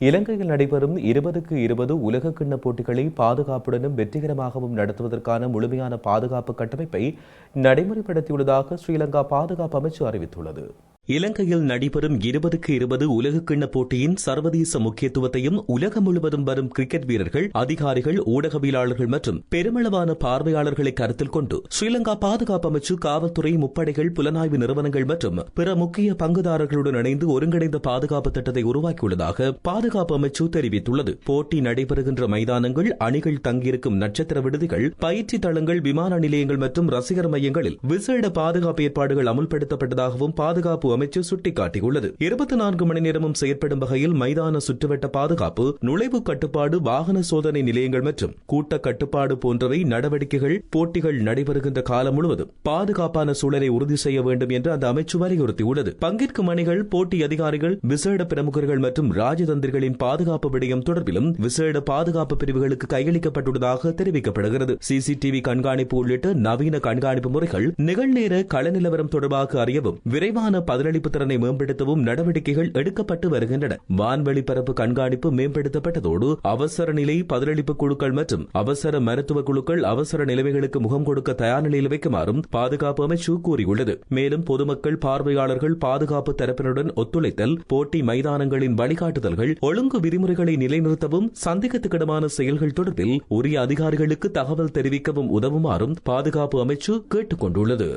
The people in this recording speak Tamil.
இலங்கையில் நடைபெறும் 20க்கு 20 உலகக்கிண்ண போட்டிகளை பாதுகாப்புடனும் வெற்றிகரமாகவும் நடத்துவதற்கான முழுமையான பாதுகாப்பு கட்டமைப்பை நடைமுறைப்படுத்தியுள்ளதாக ஸ்ரீலங்கா பாதுகாப்பு அமைச்சு அறிவித்துள்ளது. இலங்கையில் நடைபெறும் 20க்கு 20 உலகக்கிண்ண போட்டியின் சர்வதேச முக்கியத்துவத்தையும் உலகம் முழுவதும் வரும் கிரிக்கெட் வீரர்கள், அதிகாரிகள், ஊடகவியலாளர்கள் மற்றும் பெருமளவான பார்வையாளர்களை கருத்தில் கொண்டு ஸ்ரீலங்கா பாதுகாப்பு அமைச்சு, காவல்துறை, முப்படைகள், புலனாய்வு நிறுவனங்கள் மற்றும் பிற முக்கிய பங்குதாரர்களுடன் இணைந்து ஒருங்கிணைந்த பாதுகாப்பு திட்டத்தை உருவாக்கியுள்ளதாக பாதுகாப்பு அமைச்சு தெரிவித்துள்ளது. போட்டி நடைபெறுகின்ற மைதானங்கள், அணிகள் தங்கியிருக்கும் நட்சத்திர விடுதிகள், பயிற்சி தளங்கள், விமான நிலையங்கள் மற்றும் ரசிகர் மையங்களில் விசேட பாதுகாப்பு ஏற்பாடுகள் அமுல்படுத்தப்பட்டதாகவும் பாதுகாப்பு அமைச்சு சுட்டிக்காட்டியுள்ளது. 24 மணி நேரமும் செயற்படும் வகையில் மைதான சுற்றுவட்ட பாதுகாப்பு, நுழைவு கட்டுப்பாடு, வாகன சோதனை நிலையங்கள் மற்றும் கூட்ட கட்டுப்பாடு போன்றவை நடவடிக்கைகள் போட்டிகள் நடைபெறுகின்ற காலம் முழுவதும் பாதுகாப்பான சூழலை உறுதி செய்ய வேண்டும் என்று அந்த அமைச்சு வலியுறுத்தியுள்ளது. பங்கேற்கும் அணிகள், போட்டி அதிகாரிகள், விசேட பிரமுகர்கள் மற்றும் ராஜதந்திரிகளின் பாதுகாப்பு விடயம் தொடர்பிலும் விசேட பாதுகாப்பு பிரிவுகளுக்கு கையளிக்கப்பட்டுள்ளதாக தெரிவிக்கப்படுகிறது. சிசிடிவி கண்காணிப்பு உள்ளிட்ட நவீன கண்காணிப்பு முறைகள், நிகழ்நேர கள நிலவரம் தொடர்பாக அறியவும், விரைவான பதிலளிப்பு திறனை மேம்படுத்தவும் நடவடிக்கைகள் எடுக்கப்பட்டு வருகின்றன. வான்வெளி பரப்பு கண்காணிப்பு மேம்படுத்தப்பட்டதோடு அவசர நிலை பதிலளிப்பு குழுக்கள் மற்றும் அவசர மருத்துவ குழுக்கள் அவசர நிலைமைகளுக்கு முகம் கொடுக்க தயார் நிலையில் வைக்குமாறும் பாதுகாப்பு அமைச்சு கூறியுள்ளது. மேலும் பொதுமக்கள், பார்வையாளர்கள் பாதுகாப்பு தரப்பினருடன் ஒத்துழைத்தல், போட்டி மைதானங்களின் வழிகாட்டுதல்கள், ஒழுங்கு விதிமுறைகளை நிலைநிறுத்தவும், சந்தேகத்துக்கிடமான செயல்கள் தொடர்பில் உரிய அதிகாரிகளுக்கு தகவல் தெரிவிக்கவும் உதவுமாறும் பாதுகாப்பு அமைச்சு கேட்டுக் கொண்டுள்ளது.